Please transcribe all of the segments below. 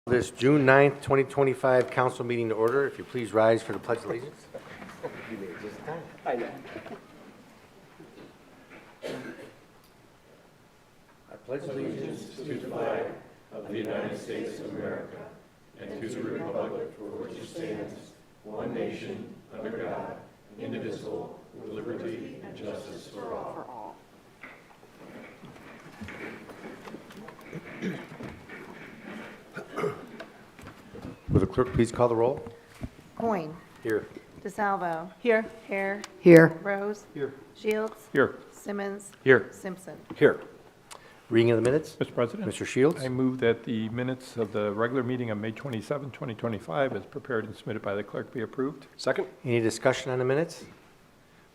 This June 9th, 2025 council meeting to order. If you please rise for the Pledge of Allegiance. You made it just in time. I know. I pledge allegiance to the flag of the United States of America and to the republic for which it stands, one nation, under God, indivisible, with liberty and justice for all. Will the clerk please call the roll? Coin. Here. DeSalvo. Here. Hare. Here. Rose. Here. Shields. Here. Simmons. Here. Simpson. Here. Reading of the minutes. Mr. President, Mr. Shields. I move that the minutes of the regular meeting of May 27, 2025, as prepared and submitted by the clerk, be approved. Second? Any discussion on the minutes?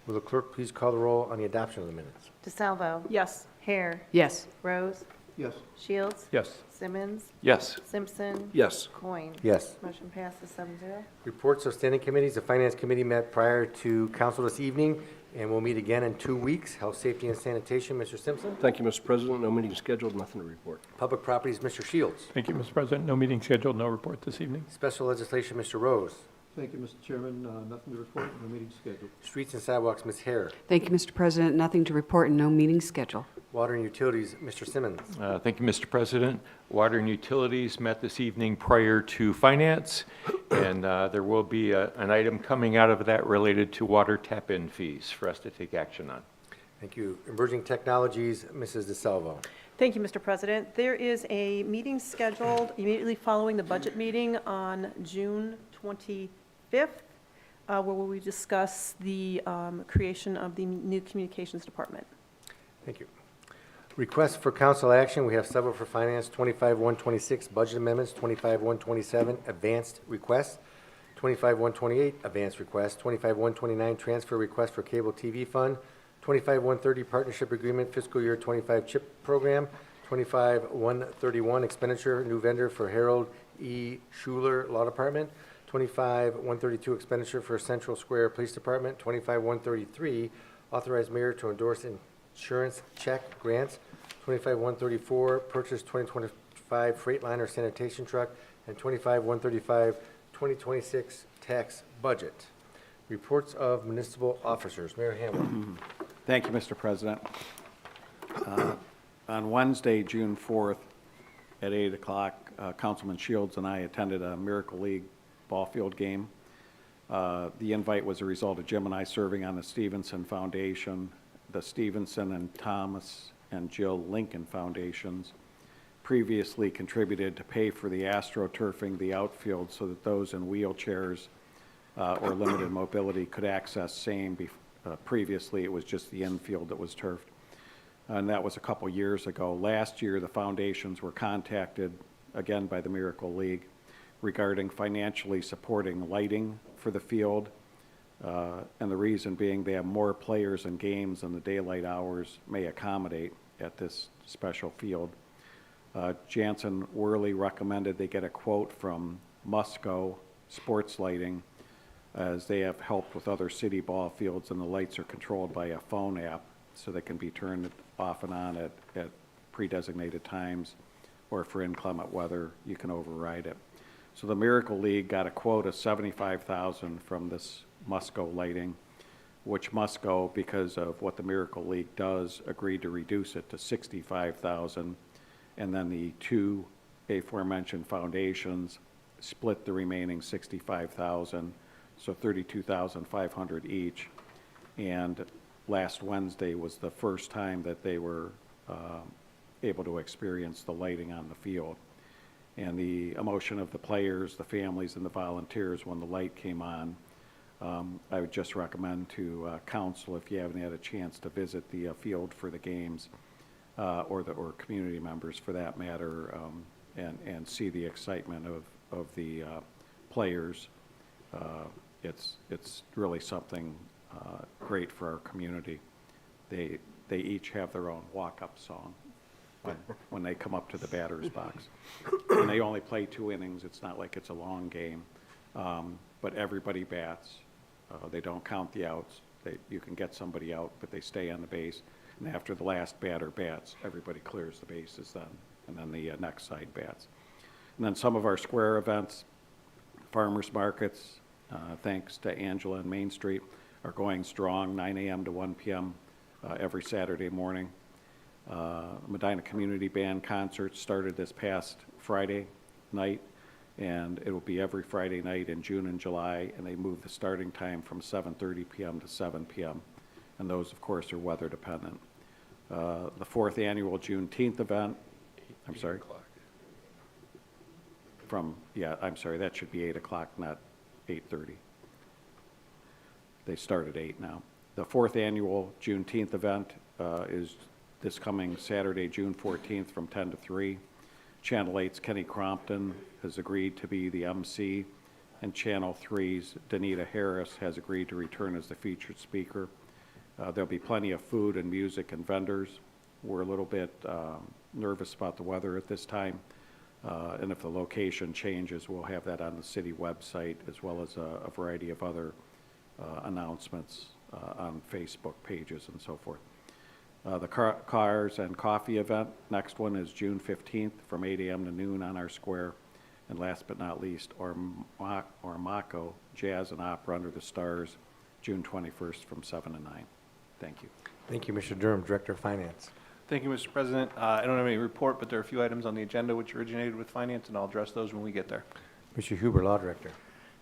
Will the clerk please call the roll on the adoption of the minutes? DeSalvo. Yes. Hare. Yes. Rose. Yes. Shields. Yes. Simmons. Yes. Simpson. Yes. Coin. Yes. Motion passes 7-0. Reports of standing committees. The Finance Committee met prior to council this evening and will meet again in 2 weeks. Health, Safety, and Sanitation, Mr. Simpson. Thank you, Mr. President. No meeting scheduled, nothing to report. Public Properties, Mr. Shields. Thank you, Mr. President. No meeting scheduled, no report this evening. Special Legislation, Mr. Rose. Thank you, Mr. Chairman. Nothing to report, no meeting scheduled. Streets and Sidewalks, Ms. Hare. Thank you, Mr. President. Nothing to report and no meeting schedule. Water and Utilities, Mr. Simmons. Thank you, Mr. President. Water and Utilities met this evening prior to Finance, and there will be an item coming out of that related to water tap-in fees for us to take action on. Thank you. Emerging Technologies, Mrs. DeSalvo. Thank you, Mr. President. There is a meeting scheduled immediately following the budget meeting on June 25th, where we discuss the creation of the new communications department. Thank you. Requests for council action. We have several for finance. 25-126 budget amendments, 25-127 advanced requests, 25-128 advanced request, 25-129 transfer request for cable TV fund, 25-130 partnership agreement fiscal year 25 CHIP program, 25-131 expenditure new vendor for Harold E. Schuler Law Department, 25-132 expenditure for Central Square Police Department, 25-133 authorized mayor to endorse insurance check grants, 25-134 purchase 2025 Freightliner sanitation truck, and 25-135 2026 tax budget. Reports of municipal officers. Mayor Hamlin. Thank you, Mr. President. On Wednesday, June 4th, at 8 o'clock, Councilman Shields and I attended a Miracle League ball field game. The invite was a result of Jim and I serving on the Stevenson Foundation, the Stevenson and Thomas and Jill Lincoln Foundations previously contributed to pay for the astroturfing the outfield so that those in wheelchairs or limited mobility could access same. Previously, it was just the infield that was turfed. And that was a couple years ago. Last year, the foundations were contacted again by the Miracle League regarding financially supporting lighting for the field. And the reason being they have more players and games than the daylight hours may accommodate at this special field. Jansen Worley recommended they get a quote from Musco Sports Lighting, as they have helped with other city ball fields, and the lights are controlled by a phone app, so they can be turned off and on at pre-designated times, or for inclement weather, you can override it. So the Miracle League got a quote of $75,000 from this Musco Lighting, which Musco, because of what the Miracle League does, agreed to reduce it to $65,000, and then the two aforementioned foundations split the remaining $65,000, so $32,500 each. And last Wednesday was the first time that they were able to experience the lighting on the field. And the emotion of the players, the families, and the volunteers when the light came on, I would just recommend to council, if you haven't had a chance to visit the field for the games, or community members for that matter, and see the excitement of the players. It's really something great for our community. They each have their own walk-up song when they come up to the batter's box. And they only play 2 innings. It's not like it's a long game. But everybody bats. They don't count the outs. You can get somebody out, but they stay on the base. And after the last batter bats, everybody clears the bases then, and then the next side bats. And then some of our square events, farmers markets, thanks to Angela and Main Street, are going strong, 9 a.m. to 1 p.m. Every Saturday morning. Medina Community Band concert started this past Friday night, and it will be every Friday night in June and July, and they moved the starting time from 7:30 p.m. to 7 p.m. And those, of course, are weather dependent. The 4th annual Juneteenth event, I'm sorry? That should be 8 o'clock, not 8:30. They start at 8 now. The 4th annual Juneteenth event is this coming Saturday, June 14th, from 10 to 3. Channel 8's Kenny Crompton has agreed to be the MC, and Channel 3's Danita Harris has agreed to return as the featured speaker. There'll be plenty of food and music and vendors. We're a little bit nervous about the weather at this time, and if the location changes, we'll have that on the city website, as well as a variety of other announcements on Facebook pages and so forth. The Cars and Coffee event, next one is June 15th from 8 a.m. to noon on our square. And last but not least, Ormaco Jazz and Opera Under the Stars, June 21st from 7 to 9. Thank you. Thank you, Mr. Durham, Director of Finance. Thank you, Mr. President. I don't have any report, but there are a few items on the agenda which originated with finance, and I'll address those when we get there. Mr. Huber, Law Director.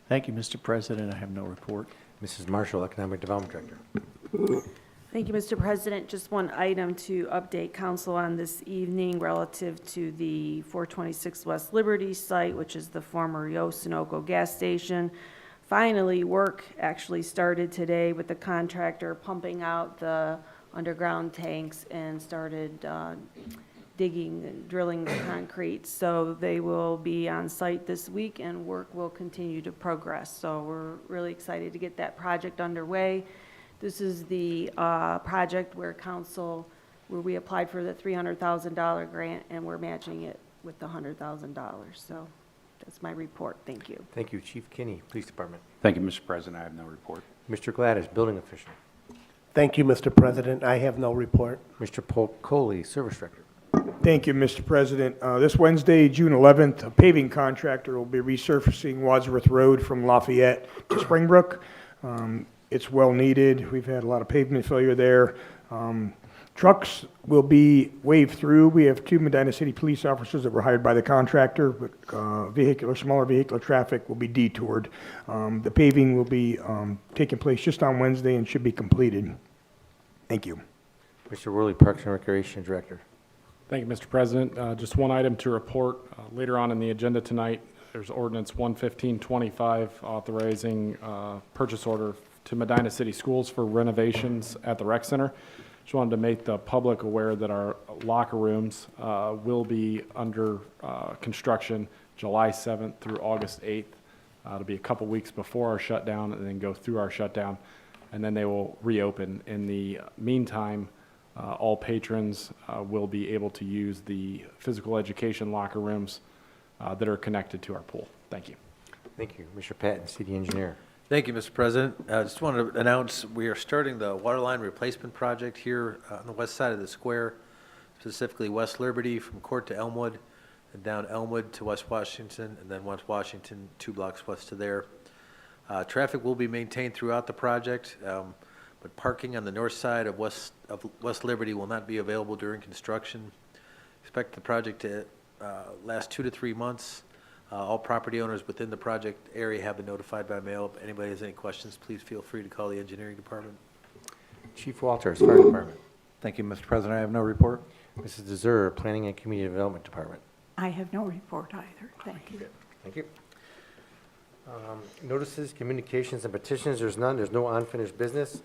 Thank you, Mr. President. I have no report. Mrs. Marshall, Economic Development Director. Thank you, Mr. President. Just one item to update council on this evening relative to the 426 West Liberty site, which is the former Yo Sunoco gas station. Finally, work actually started today with the contractor pumping out the underground tanks and started digging and drilling the concrete. So they will be on site this week and work will continue to progress. So we're really excited to get that project underway. This is the project where we applied for the $300,000 grant and we're matching it with the $100,000. So that's my report. Thank you. Thank you. Chief Kinney, Police Department. Thank you, Mr. President. I have no report. Mr. Gladys, Building Official. Thank you, Mr. President. I have no report. Mr. Polk Coley, Service Director. Thank you, Mr. President. This Wednesday, June 11th, a paving contractor will be resurfacing Wadsworth Road from Lafayette to Springbrook. It's well needed. We've had a lot of pavement failure there. Trucks will be waved through. We have 2 Medina City police officers that were hired by the contractor, but smaller vehicular traffic will be detoured. The paving will be taking place just on Wednesday and should be completed. Thank you. Mr. Worley, Parks and Recreation Director. Thank you, Mr. President. Just one item to report. Later on in the agenda tonight, there's ordinance 11525 authorizing purchase order to Medina City Schools for renovations at the rec center. Just wanted to make the public aware that our locker rooms will be under construction July 7th through August 8th. It'll be a couple weeks before our shutdown and then go through our shutdown, and then they will reopen. In the meantime, all patrons will be able to use the physical education locker rooms that are connected to our pool. Thank you. Thank you. Mr. Patton, City Engineer. Thank you, Mr. President. I just wanted to announce we are starting the water line replacement project here on the west side of the square, specifically West Liberty from Court to Elmwood, and down Elmwood to West Washington, and then West Washington 2 blocks west of there. Traffic will be maintained throughout the project, but parking on the north side of West Liberty will not be available during construction. Expect the project to last 2 to 3 months. All property owners within the project area have been notified by mail. If anybody has any questions, please feel free to call the engineering department. Chief Walters, Fire Department. Thank you, Mr. President. I have no report. Mrs. DeZer, Planning and Community Development Department. I have no report either. Thank you. Thank you. Notices, communications, and petitions. There's none. There's no unfinished business.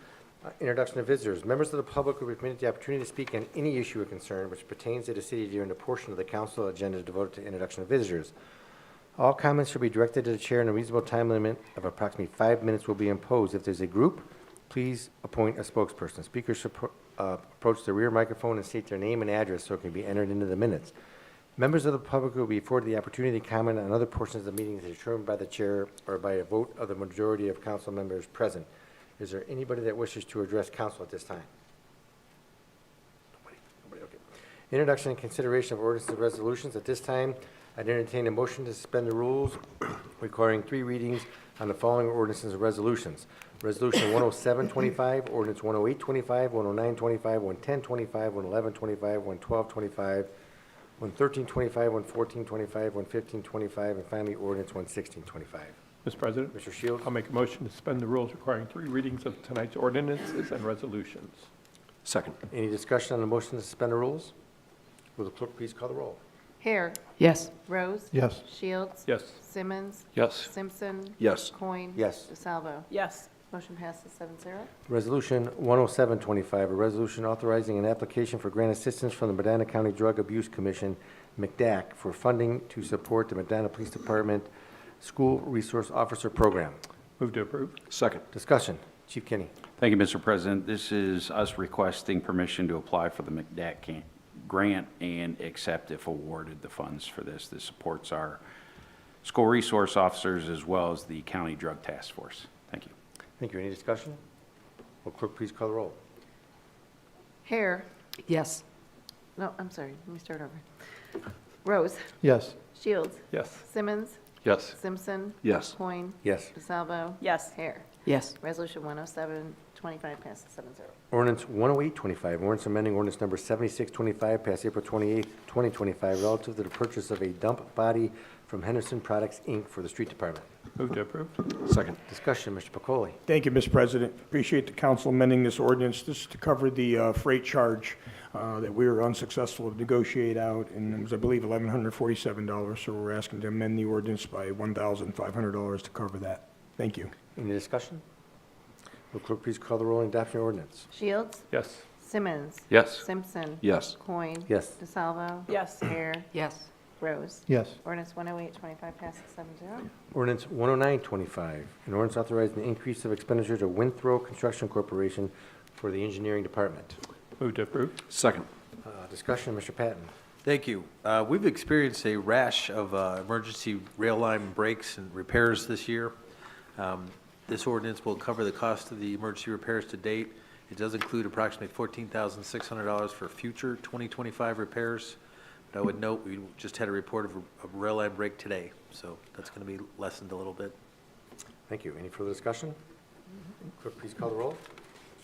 Introduction of visitors. Members of the public will be permitted the opportunity to speak on any issue or concern which pertains to the city during the portion of the council agenda devoted to introduction of visitors. All comments should be directed to the chair, and a reasonable time limit of approximately 5 minutes will be imposed. If there's a group, please appoint a spokesperson. Speakers should approach the rear microphone and state their name and address so it can be entered into the minutes. Members of the public will be afforded the opportunity to comment on other portions of the meeting determined by the chair or by a vote of the majority of council members present. Is there anybody that wishes to address council at this time? Nobody, okay. Introduction and consideration of ordinances and resolutions. At this time, I'd entertain a motion to suspend the rules requiring 3 readings on the following ordinances and resolutions. Resolution 10725, ordinance 10825, 10925, 11025, 11125, 11225, 11325, 11425, 11525, and finally ordinance 11625. Mr. President, Mr. Shields? I'll make a motion to suspend the rules requiring 3 readings of tonight's ordinances and resolutions. Second. Any discussion on the motion to suspend the rules? Will the clerk please call the roll? Hare. Yes. Rose. Yes. Shields. Yes. Simmons. Yes. Simpson. Yes. Coin. Yes. DeSalvo. Yes. Motion passes 7-0. Resolution 10725, a resolution authorizing an application for grant assistance from the Medina County Drug Abuse Commission, McDAC, for funding to support the Medina Police Department School Resource Officer Program. Move to approve. Second. Discussion. Chief Kenny. Thank you, Mr. President. This is us requesting permission to apply for the McDAC grant and accept if awarded the funds for this. This supports our school resource officers as well as the county drug task force. Thank you. Thank you. Any discussion? Will clerk please call the roll? Hare. Yes. No, I'm sorry. Let me start over. Rose. Yes. Shields. Yes. Simmons. Yes. Simpson. Yes. Coin. Yes. DeSalvo. Yes. Hare. Yes. Resolution 10725 passes 7-0. Ordinance 10825, ordinance amending ordinance number 7625, passed April 28, 2025, relative to the purchase of a dump body from Henderson Products, Inc. for the Street Department. Move to approve. Second. Discussion. Mr. Pacoli. Thank you, Mr. President. Appreciate the council amending this ordinance. This is to cover the freight charge that we were unsuccessful to negotiate out, and it was, I believe, $1,147. So we're asking to amend the ordinance by $1,500 to cover that. Thank you. Any discussion? Will clerk please call the roll on adoption of ordinance? Shields. Yes. Simmons. Yes. Simpson. Yes. Coin. Yes. DeSalvo. Yes. Hare. Yes. Rose. Yes. Ordinance 10825 passes 7-0. Ordinance 10925, an ordinance authorizing the increase of expenditure to Withrow Construction Corporation for the engineering department. Move to approve. Second. Discussion. Mr. Patton. Thank you. We've experienced a rash of emergency rail line breaks and repairs this year. This ordinance will cover the cost of the emergency repairs to date. It does include approximately $14,600 for future 2025 repairs. But I would note, we just had a report of a rail line break today, so that's going to be lessened a little bit. Thank you. Any further discussion? Clerk, please call the roll.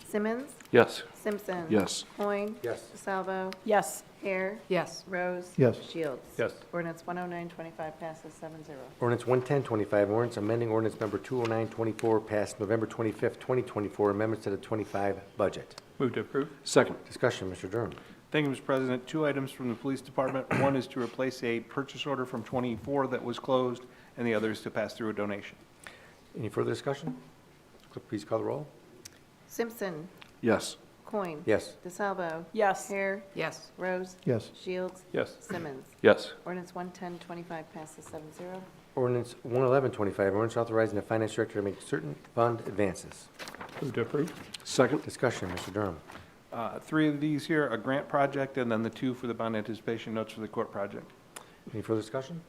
Simmons. Yes. Simpson. Yes. Coin. Yes. DeSalvo. Yes. Hare. Yes. Rose. Yes. Shields. Yes. Ordinance 10925 passes 7-0. Ordinance 11025, ordinance amending ordinance number 20924, passed November 25th, 2024, amendments to the 25 budget. Move to approve. Second. Discussion. Mr. Durham. Thank you, Mr. President. 2 items from the Police Department. One is to replace a purchase order from 24 that was closed, and the other is to pass through a donation. Any further discussion? Clerk, please call the roll. Simpson. Yes. Coin. Yes. DeSalvo. Yes. Hare. Yes. Rose. Yes. Shields. Yes. Simmons. Yes. Ordinance 11025 passes 7-0. Ordinance 11125, ordinance authorizing the finance director to make certain fund advances. Move to approve. Second. Discussion. Mr. Durham. 3 of these here, a grant project, and then the 2 for the bond anticipation notes for the court project. Any further discussion?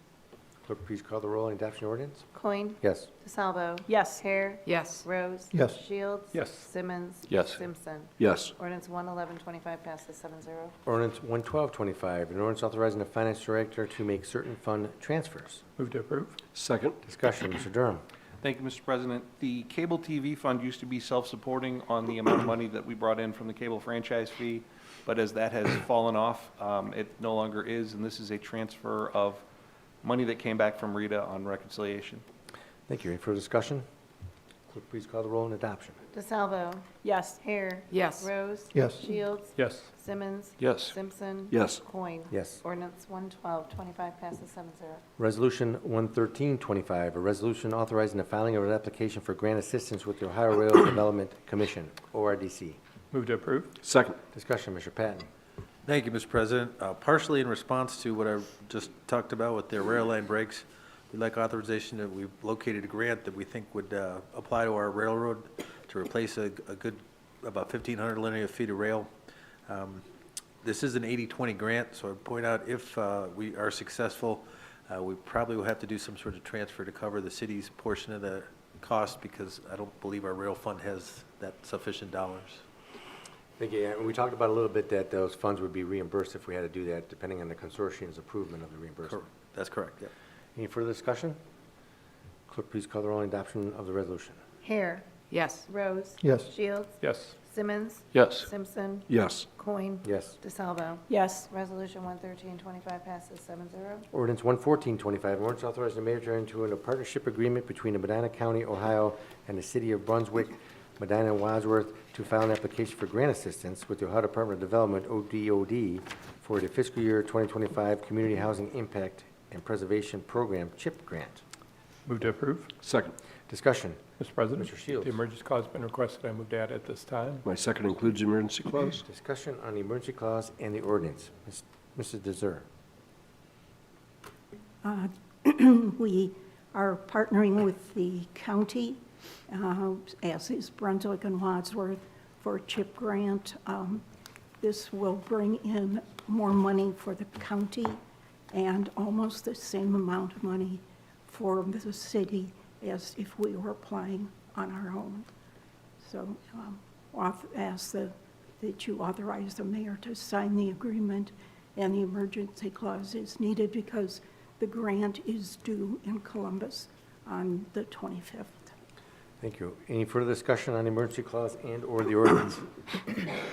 Clerk, please call the roll on adoption ordinance. Coin. Yes. DeSalvo. Yes. Hare. Yes. Rose. Yes. Shields. Yes. Simmons. Yes. Simpson. Yes. Ordinance 11125 passes 7-0. Ordinance 11225, an ordinance authorizing the finance director to make certain fund transfers. Move to approve. Second. Discussion. Mr. Durham. Thank you, Mr. President. The cable TV fund used to be self-supporting on the amount of money that we brought in from the cable franchise fee, but as that has fallen off, it no longer is, and this is a transfer of money that came back from Rita on reconciliation. Thank you. Any further discussion? Clerk, please call the roll on adoption. DeSalvo. Yes. Hare. Yes. Rose. Yes. Shields. Yes. Simmons. Yes. Simpson. Yes. Coin. Yes. Ordinance 11225 passes 7-0. Resolution 11325, a resolution authorizing the filing of an application for grant assistance with the Ohio Rail Development Commission, ORDC. Move to approve. Second. Discussion. Mr. Patton. Thank you, Mr. President. Partially in response to what I just talked about with the rail line breaks, we'd like authorization that we've located a grant that we think would apply to our railroad to replace a good, about 1,500 linear feet of rail. This is an 80-20 grant, so I point out if we are successful, we probably will have to do some sort of transfer to cover the city's portion of the cost because I don't believe our rail fund has that sufficient dollars. Thank you. Yeah, we talked about a little bit that those funds would be reimbursed if we had to do that, depending on the consortium's approval of the reimbursement. That's correct, yeah. Any further discussion? Clerk, please call the roll on adoption of the resolution. Hare. Yes. Rose. Yes. Shields. Yes. Simmons. Yes. Simpson. Yes. Coin. Yes. DeSalvo. Yes. Resolution 11325 passes 7-0. Ordinance 11425, an ordinance authorizing the mayor to enter into a partnership agreement between the Medina County, Ohio, and the City of Brunswick, Medina and Wadsworth to file an application for grant assistance with the Ohio Department of Development, ODOD, for the fiscal year 2025 Community Housing Impact and Preservation Program, CHIP grant. Move to approve. Second. Discussion. Mr. President. Mr. Shields. The emergency clause has been requested. I move to add at this time. My second includes the emergency clause. Discussion on the emergency clause and the ordinance. Mrs. Dessert. We are partnering with the county, as is Brunswick and Wadsworth, for a CHIP grant. This will bring in more money for the county and almost the same amount of money for the city as if we were applying on our own. So ask that you authorize the mayor to sign the agreement, and the emergency clause is needed because the grant is due in Columbus on the 25th. Thank you. Any further discussion on the emergency clause and/or the ordinance?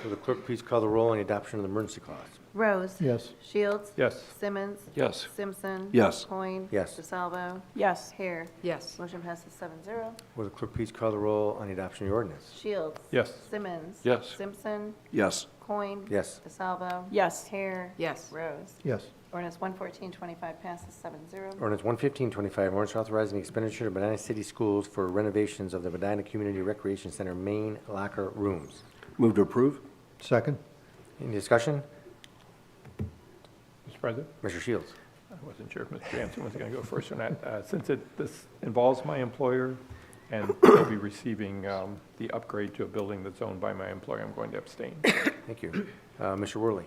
Will the clerk please call the roll on the adoption of the emergency clause? Rose. Yes. Shields. Yes. Simmons. Yes. Simpson. Yes. Coin. Yes. DeSalvo. Yes. Hare. Yes. Motion passes 7-0. Will the clerk please call the roll on the adoption of the ordinance? Shields. Yes. Simmons. Yes. Simpson. Yes. Coin. Yes. DeSalvo. Yes. Hare. Yes. Rose. Yes. Ordinance 11425 passes 7-0. Ordinance 11525, ordinance authorizing the expenditure of Medina City Schools for renovations of the Medina Community Recreation Center main locker rooms. Move to approve. Second. Any discussion? Mr. President. Mr. Shields. I wasn't sure if Mr. Jansen was going to go first or not. Since this involves my employer and will be receiving the upgrade to a building that's owned by my employer, I'm going to abstain. Thank you. Mr. Worley.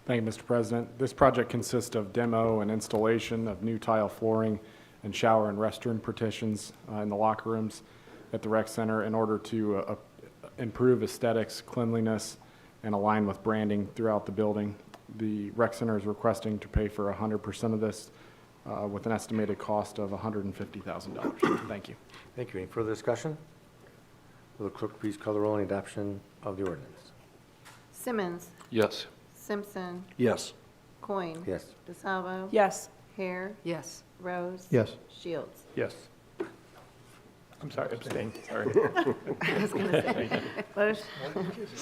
Thank you, Mr. President. This project consists of demo and installation of new tile flooring and shower and restroom partitions in the locker rooms at the rec center in order to improve aesthetics, cleanliness, and align with branding throughout the building. The rec center is requesting to pay for 100% of this with an estimated cost of $150,000. Thank you. Thank you. Any further discussion? Will the clerk please call the roll on the adoption of the ordinance? Simmons. Yes. Simpson. Yes. Coin. Yes. DeSalvo. Yes. Hare. Yes. Rose. Yes. Shields. Yes. I'm sorry, abstain, sorry. I was going to say. Motion-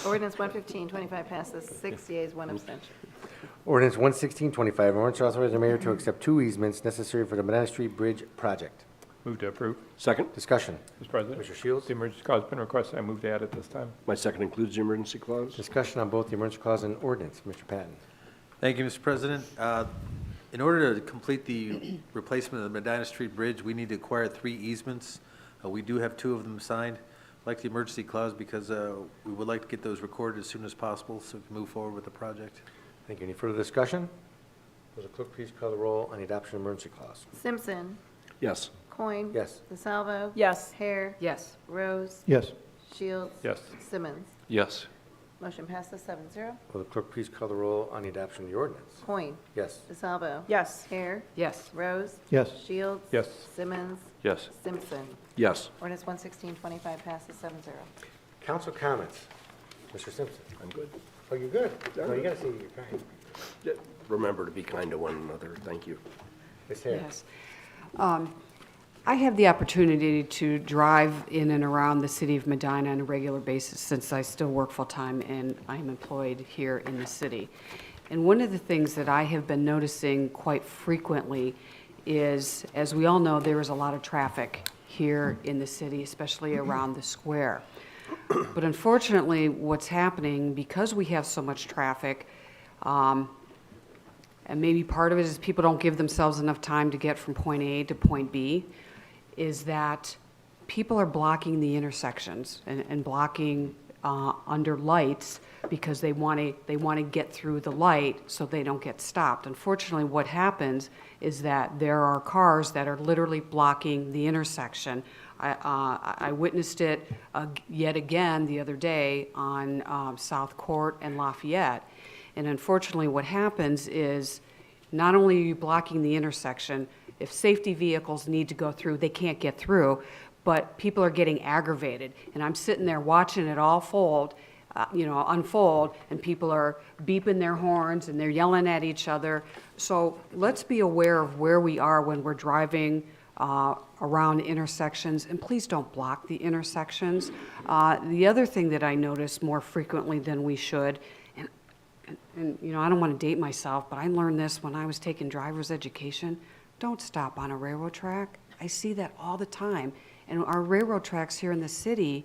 Ordinance 11525 passes 6 yeas, 1 abstention. Ordinance 11625, ordinance authorizing the mayor to accept 2 easements necessary for the Medina Street Bridge project. Move to approve. Second. Discussion. Mr. President. Mr. Shields. The emergency clause has been requested. I move to add at this time. My second includes the emergency clause. Discussion on both the emergency clause and ordinance. Mr. Patton. Thank you, Mr. President. In order to complete the replacement of the Medina Street Bridge, we need to acquire 3 easements. We do have 2 of them signed. I like the emergency clause because we would like to get those recorded as soon as possible so we can move forward with the project. Thank you. Any further discussion? Will the clerk please call the roll on the adoption of emergency clause? Simpson. Yes. Coin. Yes. DeSalvo. Yes. Hare. Yes. Rose. Yes. Shields. Yes. Simmons. Yes. Motion passes 7-0. Will the clerk please call the roll on the adoption of the ordinance? Coin. Yes. DeSalvo. Yes. Hare. Yes. Rose. Yes. Shields. Yes. Simmons. Yes. Simpson. Yes. Ordinance 11625 passes 7-0. Council comments. Mr. Simpson. I'm good. Oh, you're good? No, you gotta say you're kind. Remember to be kind to one another. Thank you. Ms. Hare. Yes. I have the opportunity to drive in and around the city of Medina on a regular basis since I still work full-time and I'm employed here in the city. And one of the things that I have been noticing quite frequently is, as we all know, there is a lot of traffic here in the city, especially around the square. But unfortunately, what's happening, because we have so much traffic, and maybe part of it is people don't give themselves enough time to get from point A to point B, is that people are blocking the intersections and blocking under lights because they want to get through the light so they don't get stopped. Unfortunately, what happens is that there are cars that are literally blocking the intersection I witnessed it yet again the other day on South Court and Lafayette. And unfortunately, what happens is not only are you blocking the intersection, if safety vehicles need to go through, they can't get through, but people are getting aggravated. And I'm sitting there watching it all unfold, and people are beeping their horns and they're yelling at each other. So let's be aware of where we are when we're driving around intersections, and please don't block the intersections. The other thing that I notice more frequently than we should, and I don't want to date myself, but I learned this when I was taking driver's education, don't stop on a railroad track. I see that all the time. And our railroad tracks here in the city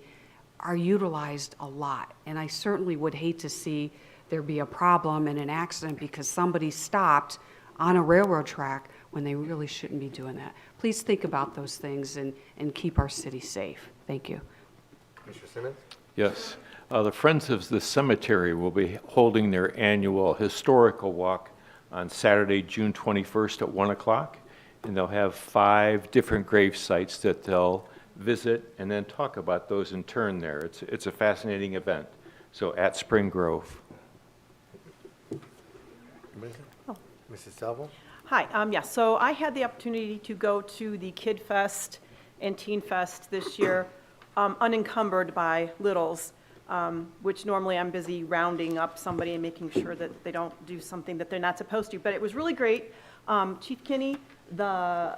are utilized a lot. And I certainly would hate to see there be a problem and an accident because somebody stopped on a railroad track when they really shouldn't be doing that. Please think about those things and keep our city safe. Thank you. Mr. Simmons? Yes. The Friends of the Cemetery will be holding their annual historical walk on Saturday, June 21st at 1 o'clock. And they'll have 5 different grave sites that they'll visit and then talk about those in turn there. It's a fascinating event. So at Spring Grove. Mrs. Salvo? Hi, yes, so I had the opportunity to go to the Kid Fest and Teen Fest this year, unencumbered by littles, which normally I'm busy rounding up somebody and making sure that they don't do something that they're not supposed to. But it was really great. Chief Kinney, the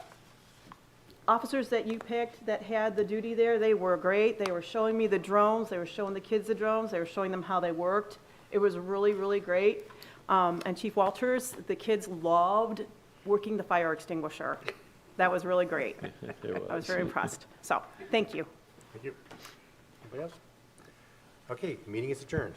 officers that you picked that had the duty there, they were great. They were showing me the drones. They were showing the kids the drones. They were showing them how they worked. It was really, really great. And Chief Walters, the kids loved working the fire extinguisher. That was really great. I was very impressed. So, thank you. Thank you. Anybody else? Okay, meeting is adjourned.